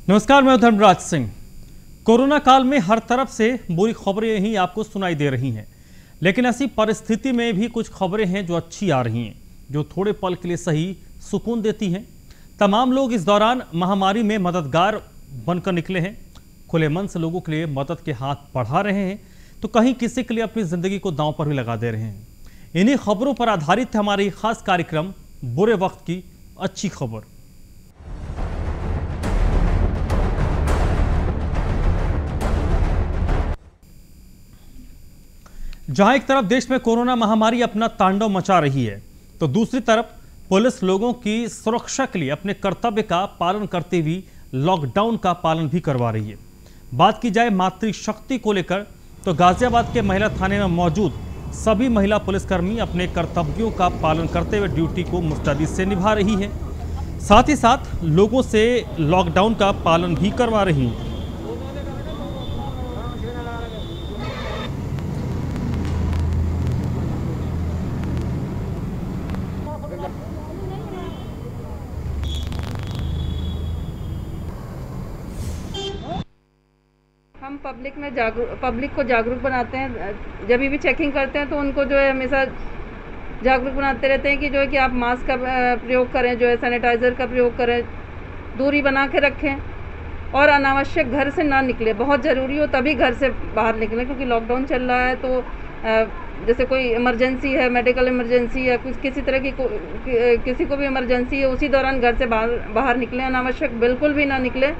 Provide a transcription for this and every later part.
नमस्कार, मैं धर्मराज सिंह। कोरोना काल में हर तरफ से बुरी खबरें ही आपको सुनाई दे रही हैं, लेकिन ऐसी परिस्थिति में भी कुछ खबरें हैं जो अच्छी आ रही हैं, जो थोड़े पल के लिए सही सुकून देती हैं। तमाम लोग इस दौरान महामारी में मददगार बनकर निकले हैं, खुले मन से लोगों के लिए मदद के हाथ बढ़ा रहे हैं, तो कहीं किसी के लिए अपनी जिंदगी को दांव पर भी लगा दे रहे हैं। इन्हीं खबरों पर आधारित है हमारी खास कार्यक्रम बुरे वक्त की अच्छी खबर। जहां एक तरफ देश में कोरोना महामारी अपना तांडव मचा रही है, तो दूसरी तरफ पुलिस लोगों की सुरक्षा के लिए अपने कर्तव्य का पालन करते हुए लॉकडाउन का पालन भी करवा रही है। बात की जाए मातृशक्ति को लेकर, तो गाजियाबाद के महिला थाने में मौजूद सभी महिला पुलिसकर्मी अपने कर्तव्यों का पालन करते हुए ड्यूटी को मुस्तैदी से निभा रही है। साथ ही साथ लोगों से लॉकडाउन का पालन भी करवा रही है। हम पब्लिक को जागरूक बनाते हैं। जब भी चेकिंग करते हैं तो उनको जो है हमेशा जागरूक बनाते रहते हैं कि जो है कि आप मास्क का प्रयोग करें, जो है सैनिटाइज़र का प्रयोग करें, दूरी बना के रखें और अनावश्यक घर से ना निकलें। बहुत ज़रूरी हो तभी घर से बाहर निकलें, क्योंकि लॉकडाउन चल रहा है। तो जैसे कोई इमरजेंसी है, मेडिकल इमरजेंसी है, कुछ किसी तरह की किसी को भी इमरजेंसी है, उसी दौरान घर से बाहर निकलें। अनावश्यक बिल्कुल भी ना निकलें।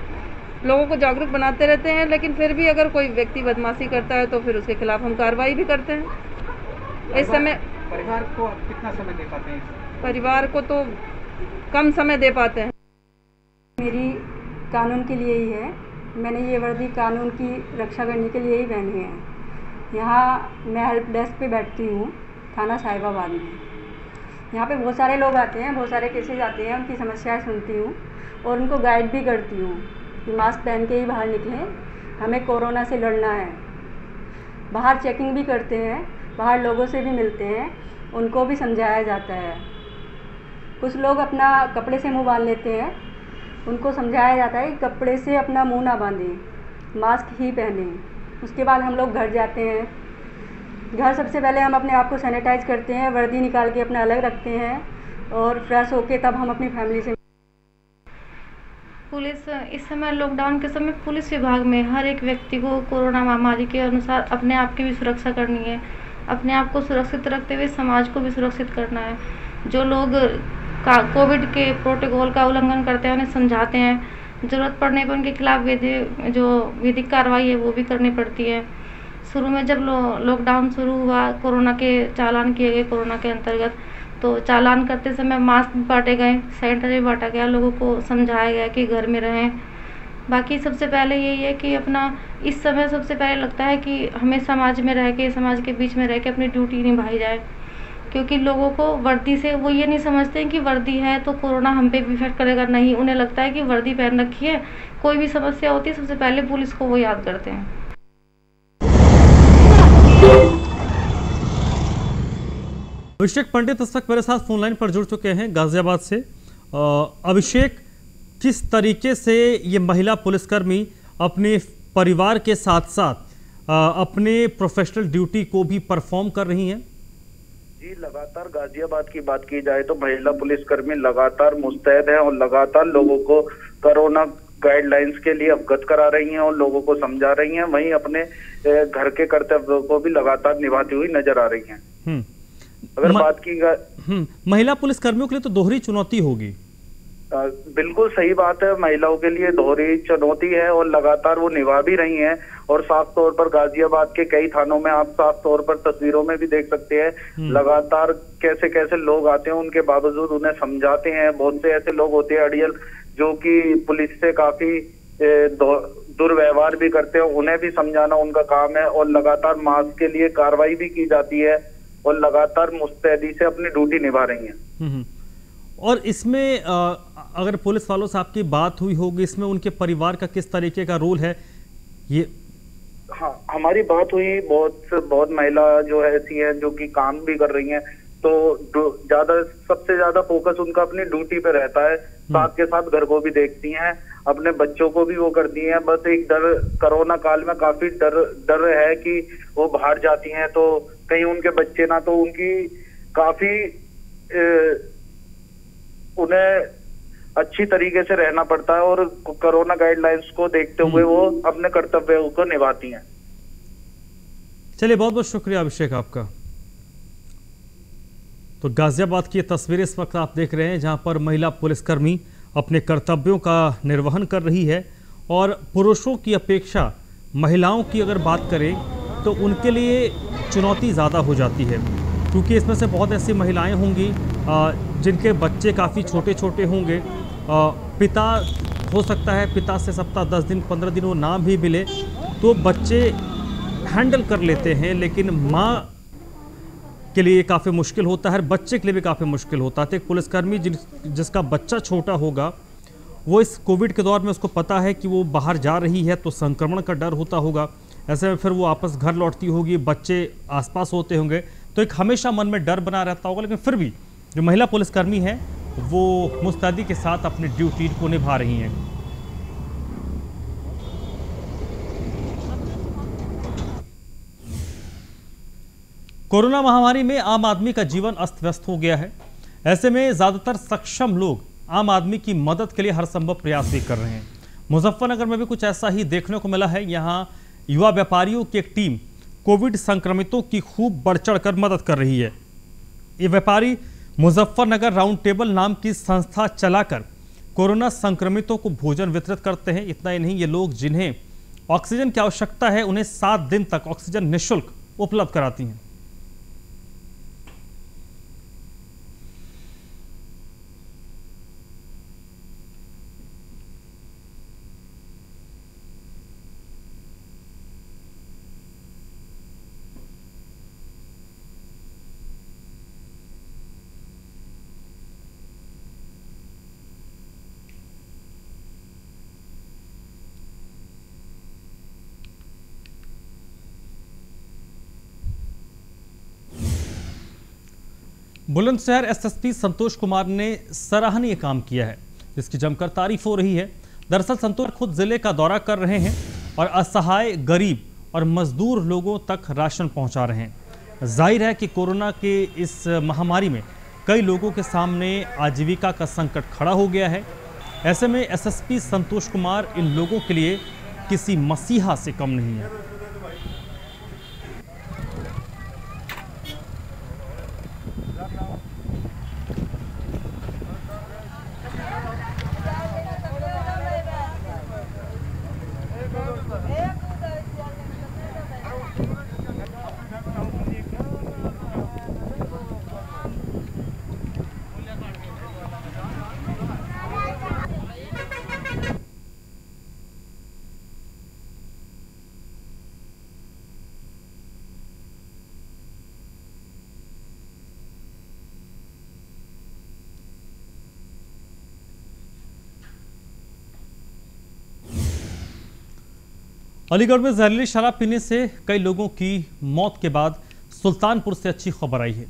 लोगों को जागरूक बनाते रहते हैं, लेकिन फिर भी अगर कोई व्यक्ति बदमाशी करता है तो फिर उसके खिलाफ हम कार्रवाई भी करते हैं। इस समय परिवार को कितना समय दे पाते हैं? परिवार को तो कम समय दे पाते हैं। मेरी कानून के लिए ही है। मैंने ये वर्दी कानून की रक्षा करने के लिए ही पहनी है। यहाँ मैं हेल्प डेस्क पे बैठती हूँ, थाना साहिबाबाद में। यहाँ पे बहुत सारे लोग आते हैं, बहुत सारे केसेज आते हैं, उनकी समस्याएं सुनती हूँ और उनको गाइड भी करती हूँ कि मास्क पहन के ही बाहर निकलें, हमें कोरोना से लड़ना है। बाहर चेकिंग भी करते हैं, बाहर लोगों से भी मिलते हैं, उनको भी समझाया जाता है। कुछ लोग अपना कपड़े से मुंह बांध लेते हैं, उनको समझाया जाता है कि कपड़े से अपना मुंह ना बांधें, मास्क ही पहनें। उसके बाद हम लोग घर जाते हैं। घर सबसे पहले हम अपने आप को सैनिटाइज करते हैं, वर्दी निकाल के अपना अलग रखते हैं और फ्रेश होके तब हम अपनी फैमिली से। पुलिस इस समय लॉकडाउन के समय पुलिस विभाग में हर एक व्यक्ति को कोरोना महामारी के अनुसार अपने आप की भी सुरक्षा करनी है। अपने आप को सुरक्षित रखते हुए समाज को भी सुरक्षित करना है। जो लोग कोविड के प्रोटोकॉल का उल्लंघन करते हैं उन्हें समझाते हैं। ज़रूरत पड़ने पर उनके खिलाफ विधिक कार्रवाई है वो भी करनी पड़ती है। शुरू में जब लॉकडाउन शुरू हुआ, कोरोना के चालान किए गए। कोरोना के अंतर्गत तो चालान करते समय मास्क भी बांटे गए, सैनिटाइजर भी बांटा गया, लोगों को समझाया गया कि घर में रहें। बाकी सबसे पहले यही है कि अपना इस समय सबसे पहले लगता है कि हमें समाज में रह के, समाज के बीच में रह के अपनी ड्यूटी निभाई जाए, क्योंकि लोगों को वर्दी से वो ये नहीं समझते हैं कि वर्दी है तो कोरोना हम पे भी इफेक्ट करेगा। नहीं, उन्हें लगता है कि वर्दी पहन रखी है, कोई भी समस्या होती है सबसे पहले पुलिस को वो याद करते हैं। अभिषेक पंडित इस वक्त मेरे साथ फोन लाइन पर जुड़ चुके हैं गाजियाबाद से। अभिषेक, किस तरीके से ये महिला पुलिसकर्मी अपने परिवार के साथ साथ अपने प्रोफेशनल ड्यूटी को भी परफॉर्म कर रही हैं? जी, लगातार गाजियाबाद की बात की जाए तो महिला पुलिसकर्मी लगातार मुस्तैद हैं और लगातार लोगों को कोरोना गाइडलाइंस के लिए अवगत करा रही हैं और लोगों को समझा रही हैं। वहीं अपने घर के कर्तव्यों को भी लगातार निभाती हुई नजर आ रही हैं। अगर बात की महिला पुलिसकर्मियों के लिए तो दोहरी चुनौती होगी। बिल्कुल सही बात है, महिलाओं के लिए दोहरी चुनौती है और लगातार वो निभा भी रही हैं। और साफ तौर पर गाजियाबाद के कई थानों में आप साफ तौर पर तस्वीरों में भी देख सकते हैं लगातार कैसे कैसे लोग आते हैं, उनके बावजूद उन्हें समझाते हैं। बहुत से ऐसे लोग होते हैं अड़ियल, जो कि पुलिस से काफी दुर्व्यवहार भी करते हैं, उन्हें भी समझाना उनका काम है। और लगातार मास्क के लिए कार्रवाई भी की जाती है और लगातार मुस्तैदी से अपनी ड्यूटी निभा रही हैं। और इसमें अगर पुलिस वालों से आपकी बात हुई होगी, इसमें उनके परिवार का किस तरीके का रोल है ये? हाँ, हमारी बात हुई। बहुत महिला जो है ऐसी है जो कि काम भी कर रही हैं, तो सबसे ज्यादा फोकस उनका अपनी ड्यूटी पे रहता है। साथ के साथ घर को भी देखती हैं, अपने बच्चों को भी वो करती हैं। बस एक डर, कोरोना काल में काफी डर है कि वो बाहर जाती हैं तो कहीं उनके बच्चे ना, तो उनकी काफी उन्हें अच्छी तरीके से रहना पड़ता है और कोरोना गाइडलाइंस को देखते हुए वो अपने कर्तव्यों को निभाती हैं। चलिए, बहुत बहुत शुक्रिया अभिषेक आपका। तो गाजियाबाद की ये तस्वीरें इस वक्त आप देख रहे हैं, जहां पर महिला पुलिसकर्मी अपने कर्तव्यों का निर्वहन कर रही है और पुरुषों की अपेक्षा महिलाओं की अगर बात करें तो उनके लिए चुनौती ज़्यादा हो जाती है, क्योंकि इसमें से बहुत ऐसी महिलाएं होंगी जिनके बच्चे काफ़ी छोटे छोटे होंगे। पिता हो सकता है, पिता से सप्ताह 10 दिन 15 दिन वो ना भी मिले तो बच्चे हैंडल कर लेते हैं, लेकिन माँ के लिए काफ़ी मुश्किल होता है, बच्चे के लिए भी काफ़ी मुश्किल होता है। तो एक पुलिसकर्मी जिसका बच्चा छोटा होगा, वो इस कोविड के दौर में उसको पता है कि वो बाहर जा रही है तो संक्रमण का डर होता होगा, ऐसे में फिर वो वापस घर लौटती होगी, बच्चे आसपास होते होंगे, तो एक हमेशा मन में डर बना रहता होगा। लेकिन फिर भी जो महिला पुलिसकर्मी है वो मुस्तैदी के साथ अपनी ड्यूटी को निभा रही हैं। कोरोना महामारी में आम आदमी का जीवन अस्त व्यस्त हो गया है। ऐसे में ज्यादातर सक्षम लोग आम आदमी की मदद के लिए हर संभव प्रयास भी कर रहे हैं। मुजफ्फरनगर में भी कुछ ऐसा ही देखने को मिला है। यहाँ युवा व्यापारियों की एक टीम कोविड संक्रमितों की खूब बढ़ चढ़ कर मदद कर रही है। ये व्यापारी मुजफ्फरनगर राउंड टेबल नाम की संस्था चलाकर कोरोना संक्रमितों को भोजन वितरित करते हैं। इतना ही नहीं, ये लोग जिन्हें ऑक्सीजन की आवश्यकता है उन्हें 7 दिन तक ऑक्सीजन निःशुल्क उपलब्ध कराती हैं। बुलंदशहर एसएसपी संतोष कुमार ने सराहनीय काम किया है, जिसकी जमकर तारीफ हो रही है। दरअसल संतोष खुद जिले का दौरा कर रहे हैं और असहाय, गरीब और मजदूर लोगों तक राशन पहुंचा रहे हैं। जाहिर है कि कोरोना के इस महामारी में कई लोगों के सामने आजीविका का संकट खड़ा हो गया है। ऐसे में एसएसपी संतोष कुमार इन लोगों के लिए किसी मसीहा से कम नहीं है। अलीगढ़ में जहरीली शराब पीने से कई लोगों की मौत के बाद सुल्तानपुर से अच्छी खबर आई है।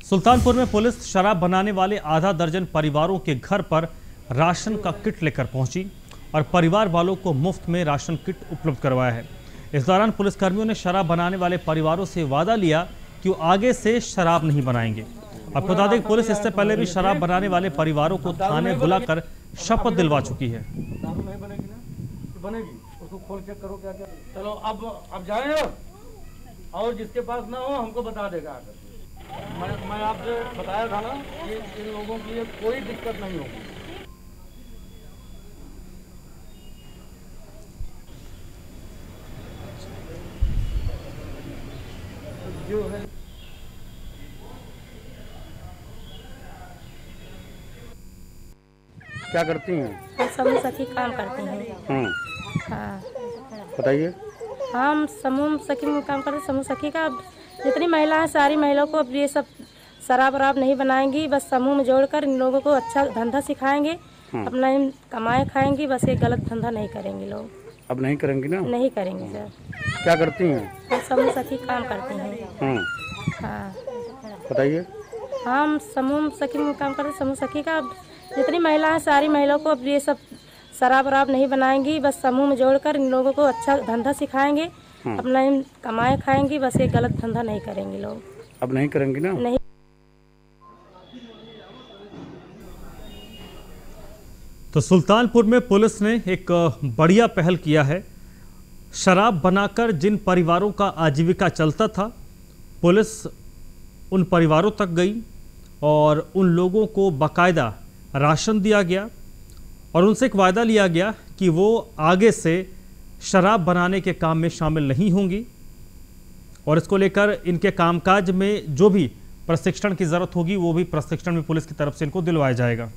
सुल्तानपुर में पुलिस शराब बनाने वाले आधा दर्जन परिवारों के घर पर राशन का किट लेकर पहुंची और परिवार वालों को मुफ्त में राशन किट उपलब्ध करवाया है। इस दौरान पुलिसकर्मियों ने शराब बनाने वाले परिवारों से वादा लिया कि वो आगे से शराब नहीं बनाएंगे। आपको बता दें, पुलिस इससे पहले भी शराब बनाने वाले परिवारों को थाने बुलाकर शपथ दिलवा चुकी है। उसको खोल चेक करो क्या क्या। चलो अब जाए और जिसके पास ना हो हमको बता देगा आकर। मैं आपसे बताया था ना कि इन लोगों के लिए कोई दिक्कत नहीं होगी। जो है क्या करती हैं? हम समूह सखी काम करते हैं। हाँ बताइए। हम समूह सखी में काम करते हैं। समूह सखी का जितनी महिला हैं, सारी महिलाओं को अब ये सब शराब वराब नहीं बनाएंगी, बस समूह में जोड़कर इन लोगों को अच्छा धंधा सिखाएंगे, अपना कमाए खाएंगी, बस ये गलत धंधा नहीं करेंगे लोग। अब नहीं करेंगी ना? नहीं करेंगे सर। क्या करती हैं? हम समूह सखी काम करते हैं। हाँ बताइए। हम समूह सखी में काम करते हैं। समूह सखी का जितनी महिला हैं सारी महिलाओं को अब ये सब शराब वराब नहीं बनाएंगी, बस समूह में जोड़कर इन लोगों को अच्छा धंधा सिखाएंगे, अपना इन कमाए खाएंगी, बस ये गलत धंधा नहीं करेंगे लोग। अब नहीं करेंगी ना? नहीं। तो सुल्तानपुर में पुलिस ने एक बढ़िया पहल किया है। शराब बनाकर जिन परिवारों का आजीविका चलता था, पुलिस उन परिवारों तक गई और उन लोगों को बाकायदा राशन दिया गया और उनसे एक वायदा लिया गया कि वो आगे से शराब बनाने के काम में शामिल नहीं होंगी और इसको लेकर इनके कामकाज में जो भी प्रशिक्षण की ज़रूरत होगी वो भी प्रशिक्षण में पुलिस की तरफ से इनको दिलवाया जाएगा।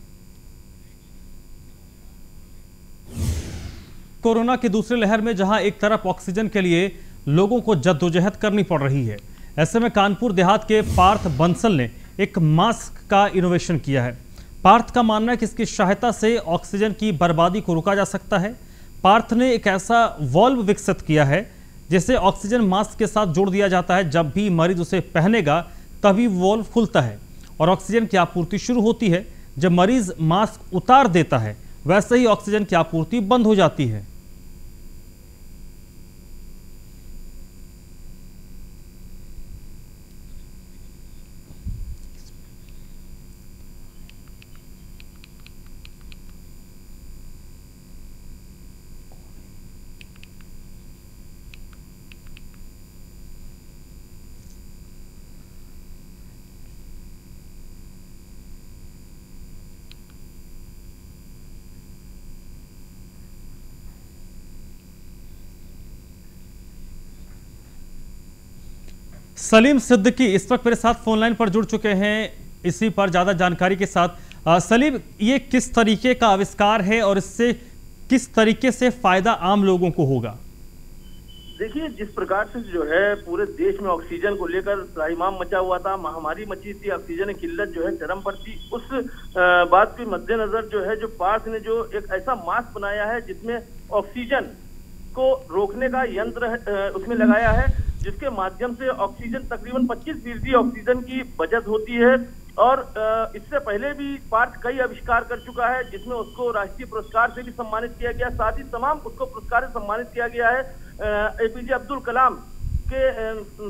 कोरोना की दूसरी लहर में जहां एक तरफ ऑक्सीजन के लिए लोगों को जद्दोजहद करनी पड़ रही है, ऐसे में कानपुर देहात के पार्थ बंसल ने एक मास्क का इनोवेशन किया है। पार्थ का मानना है कि इसकी सहायता से ऑक्सीजन की बर्बादी को रोका जा सकता है। पार्थ ने एक ऐसा वॉल्व विकसित किया है जिसे ऑक्सीजन मास्क के साथ जोड़ दिया जाता है। जब भी मरीज उसे पहनेगा तभी वॉल्व खुलता है और ऑक्सीजन की आपूर्ति शुरू होती है। जब मरीज मास्क उतार देता है वैसे ही ऑक्सीजन की आपूर्ति बंद हो जाती है। सलीम सिद्दीकी इस वक्त मेरे साथ फोन लाइन पर जुड़ चुके हैं इसी पर ज़्यादा जानकारी के साथ। सलीम, ये किस तरीके का आविष्कार है और इससे किस तरीके से फायदा आम लोगों को होगा? देखिए, जिस प्रकार से जो है पूरे देश में ऑक्सीजन को लेकर त्राहिमाम मचा हुआ था, महामारी मची थी, ऑक्सीजन की किल्लत जो है चरम पर थी, उस बात के मद्देनजर जो है जो पार्थ ने जो एक ऐसा मास्क बनाया है जिसमें ऑक्सीजन को रोकने का यंत्र उसमें लगाया है, जिसके माध्यम से ऑक्सीजन तकरीबन 25% ऑक्सीजन की बचत होती है। और इससे पहले भी पार्थ कई आविष्कार कर चुका है जिसमें उसको राष्ट्रीय पुरस्कार से भी सम्मानित किया गया, साथ ही तमाम उसको पुरस्कार से सम्मानित किया गया है। APJ अब्दुल कलाम के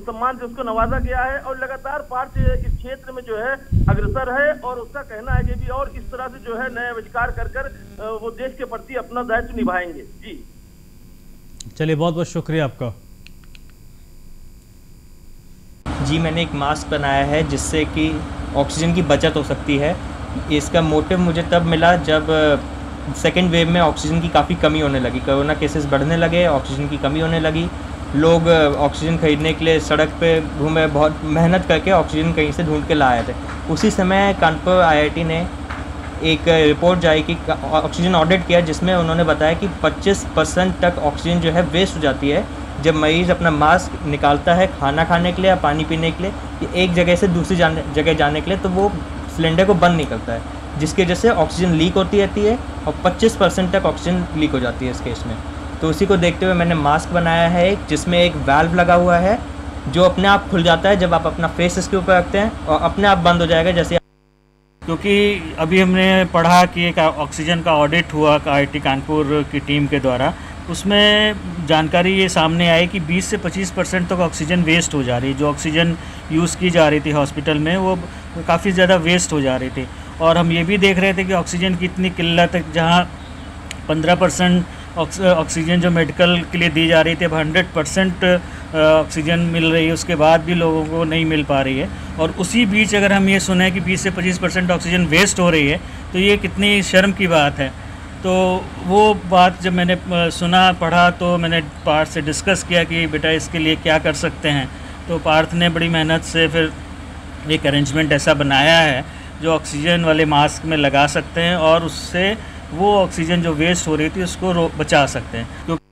सम्मान से उसको नवाजा गया है और लगातार पार्थ इस क्षेत्र में जो है अग्रसर है और उसका कहना है कि भी और इस तरह से जो है नए आविष्कार कर वो देश के प्रति अपना दायित्व निभाएंगे। जी चलिए, बहुत बहुत शुक्रिया आपका। जी, मैंने एक मास्क बनाया है जिससे कि ऑक्सीजन की बचत हो सकती है। इसका मोटिव मुझे तब मिला जब सेकेंड वेव में ऑक्सीजन की काफ़ी कमी होने लगी, कोरोना केसेस बढ़ने लगे, ऑक्सीजन की कमी होने लगी, लोग ऑक्सीजन खरीदने के लिए सड़क पे घूमे, बहुत मेहनत करके ऑक्सीजन कहीं से ढूंढ के लाए थे। उसी समय कानपुर IIT ने एक रिपोर्ट जारी की, ऑक्सीजन ऑडिट किया, जिसमें उन्होंने बताया कि 25% तक ऑक्सीजन जो है वेस्ट हो जाती है जब मरीज़ अपना मास्क निकालता है खाना खाने के लिए या पानी पीने के लिए, एक जगह से दूसरी जगह जाने के लिए, तो वो सिलेंडर को बंद नहीं करता है, जिसकी वजह से ऑक्सीजन लीक होती रहती है और 25% तक ऑक्सीजन लीक हो जाती है इस केस में। तो उसी को देखते हुए मैंने मास्क बनाया है जिसमें एक वाल्व लगा हुआ है जो अपने आप खुल जाता है जब आप अपना फेस इसके ऊपर रखते हैं और अपने आप बंद हो जाएगा जैसे। क्योंकि अभी हमने पढ़ा कि एक ऑक्सीजन का ऑडिट हुआ IIT कानपुर की टीम के द्वारा, उसमें जानकारी ये सामने आई कि 20 से 25% तक ऑक्सीजन वेस्ट हो जा रही है। जो ऑक्सीजन यूज़ की जा रही थी हॉस्पिटल में वो काफ़ी ज़्यादा वेस्ट हो जा रही थी। और हम ये भी देख रहे थे कि ऑक्सीजन की इतनी किल्लत है, जहाँ 15% ऑक्सीजन जो मेडिकल के लिए दी जा रही थी अब 100% ऑक्सीजन मिल रही है, उसके बाद भी लोगों को नहीं मिल पा रही है। और उसी बीच अगर हम ये सुने कि 20 से 25% ऑक्सीजन वेस्ट हो रही है तो ये कितनी शर्म की बात है। तो वो बात जब मैंने सुना पढ़ा तो मैंने पार्थ से डिस्कस किया कि बेटा इसके लिए क्या कर सकते हैं। तो पार्थ ने बड़ी मेहनत से फिर एक अरेंजमेंट ऐसा बनाया है जो ऑक्सीजन वाले मास्क में लगा सकते हैं और उससे वो ऑक्सीजन जो वेस्ट हो रही थी उसको बचा सकते हैं। क्योंकि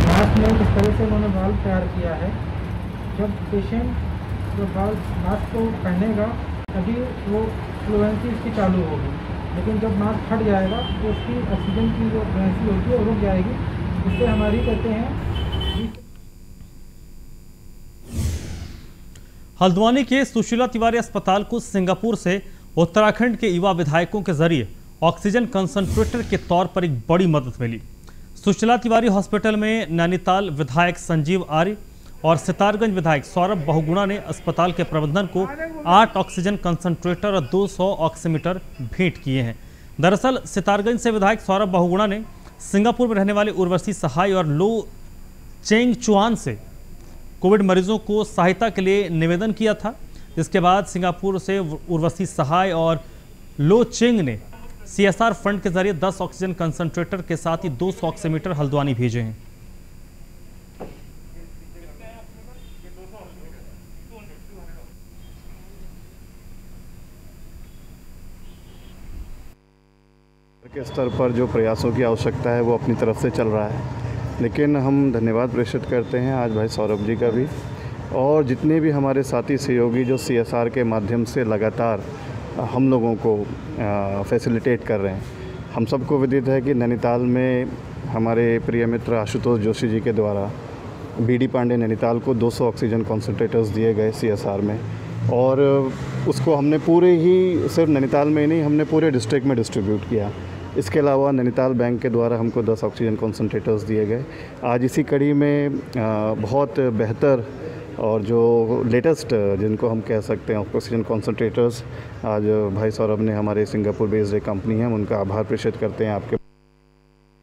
मास्क में इस तरह से उन्होंने वाल्व तैयार किया है, जब पेशेंट जो मास्क को पहनेगा तभी वो फ्लुएंसी इसकी चालू होगी, लेकिन जब मास्क हट जाएगा तो उसकी ऑक्सीजन की जो फ्लुएंसी होती है वो रुक जाएगी, जिससे हमारी कहते हैं। हल्द्वानी के सुशीला तिवारी अस्पताल को सिंगापुर से उत्तराखंड के युवा विधायकों के जरिए ऑक्सीजन कंसंट्रेटर के तौर पर एक बड़ी मदद मिली। सुशीला तिवारी हॉस्पिटल में नैनीताल विधायक संजीव आर्य और सितारगंज विधायक सौरभ बहुगुणा ने अस्पताल के प्रबंधन को 8 ऑक्सीजन कंसंट्रेटर और 200 ऑक्सीमीटर भेंट किए हैं। दरअसल सितारगंज से विधायक सौरभ बहुगुणा ने सिंगापुर में रहने वाले उर्वशी सहाय और लो चेंग चुआन से कोविड मरीजों को सहायता के लिए निवेदन किया था। इसके बाद सिंगापुर से उर्वशी सहाय और लो चेंग ने CSR फंड के जरिए 10 ऑक्सीजन कंसंट्रेटर के साथ ही 200 ऑक्सीमीटर हल्द्वानी भेजे हैं। के स्तर पर जो प्रयासों की आवश्यकता है वो अपनी तरफ से चल रहा है, लेकिन हम धन्यवाद प्रेषित करते हैं आज भाई सौरभ जी का भी और जितने भी हमारे साथी सहयोगी जो CSR के माध्यम से लगातार हम लोगों को फैसिलिटेट कर रहे हैं। हम सबको विदित है कि नैनीताल में हमारे प्रिय मित्र आशुतोष जोशी जी के द्वारा BD पांडे नैनीताल को 200 ऑक्सीजन कॉन्सनट्रेटर्स दिए गए CSR में और उसको हमने पूरे ही सिर्फ नैनीताल में ही नहीं, हमने पूरे डिस्ट्रिक्ट में डिस्ट्रीब्यूट किया। इसके अलावा नैनीताल बैंक के द्वारा हमको 10 ऑक्सीजन कॉन्सनट्रेटर्स दिए गए। आज इसी कड़ी में बहुत बेहतर और जो लेटेस्ट जिनको हम कह सकते हैं ऑक्सीजन कॉन्सनट्रेटर्स आज भाई सौरभ ने हमारे सिंगापुर बेस्ड एक कंपनी है उनका आभार प्रेषित करते हैं आपके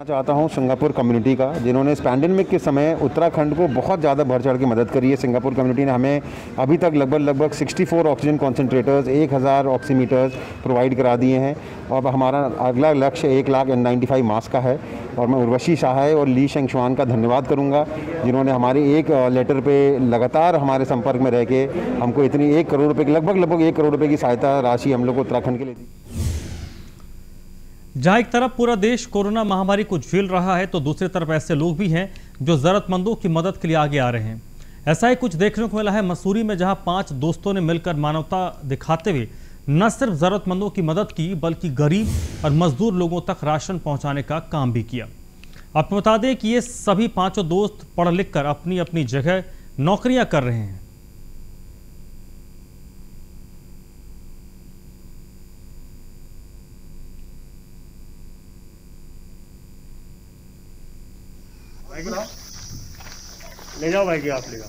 चाहता हूं सिंगापुर कम्युनिटी का, जिन्होंने इस पैंडेमिक के समय उत्तराखंड को बहुत ज़्यादा बढ़ चढ़ के मदद करी है। सिंगापुर कम्युनिटी ने हमें अभी तक लगभग 64 ऑक्सीजन कॉन्सनट्रेटर्स 1000 ऑक्सीमीटर्स प्रोवाइड करा दिए हैं और हमारा अगला लक्ष्य 1,95,000 मास्क का है। और मैं उर्वशी सहाय और ली शेंग चुआन का धन्यवाद करूँगा, जिन्होंने हमारे एक लेटर पर लगातार हमारे संपर्क में रह के हमको इतनी 1 करोड़ रुपये की लगभग 1 करोड़ रुपये की सहायता राशि हम लोग को उत्तराखंड के लिए दी। जहां एक तरफ पूरा देश कोरोना महामारी को झेल रहा है तो दूसरी तरफ ऐसे लोग भी हैं जो जरूरतमंदों की मदद के लिए आगे आ रहे हैं। ऐसा ही कुछ देखने को मिला है मसूरी में, जहां 5 दोस्तों ने मिलकर मानवता दिखाते हुए न सिर्फ जरूरतमंदों की मदद की बल्कि गरीब और मजदूर लोगों तक राशन पहुंचाने का काम भी किया। आपको बता दें कि ये सभी 5 दोस्त पढ़ लिख कर अपनी अपनी जगह नौकरियां कर रहे हैं। ले जाओ भाई, आप ले जाओ।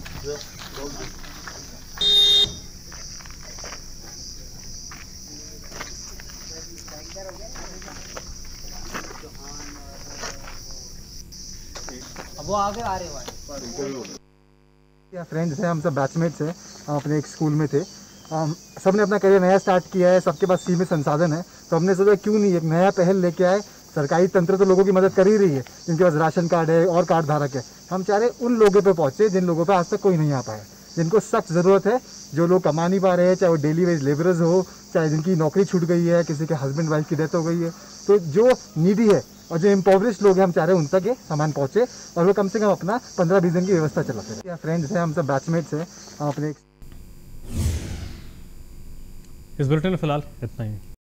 अब वो आगे आ रहे हैं। फ्रेंड्स हैं, हम सब बैचमेट्स हैं, हम अपने एक स्कूल में थे। सबने अपना करियर नया स्टार्ट किया है, सबके पास सीमित संसाधन है, तो हमने सोचा क्यों नहीं एक नया पहल लेके आए। सरकारी तंत्र तो लोगों की मदद कर ही रही है, जिनके पास राशन कार्ड है और कार्ड धारक है। हम चाह रहे उन लोगों पे पहुंचे जिन लोगों पे आज तक कोई नहीं आ पाया, जिनको सख्त ज़रूरत है, जो लोग कमा नहीं पा रहे हैं, चाहे वो डेली वेज लेबरर्स हो, चाहे जिनकी नौकरी छूट गई है, किसी के हस्बैंड वाइफ की डेथ हो गई है। तो जो नीडी है और जो इम्पोवरिश्ड लोग हैं, हम चाह रहे हैं उन तक ये सामान पहुँचे और वो कम से कम अपना 15-20 दिन की व्यवस्था चलाते हैं। फ्रेंड्स हैं, हम सब बैचमेट्स हैं, हम अपने इस बुलेटिन में फिलहाल इतना ही।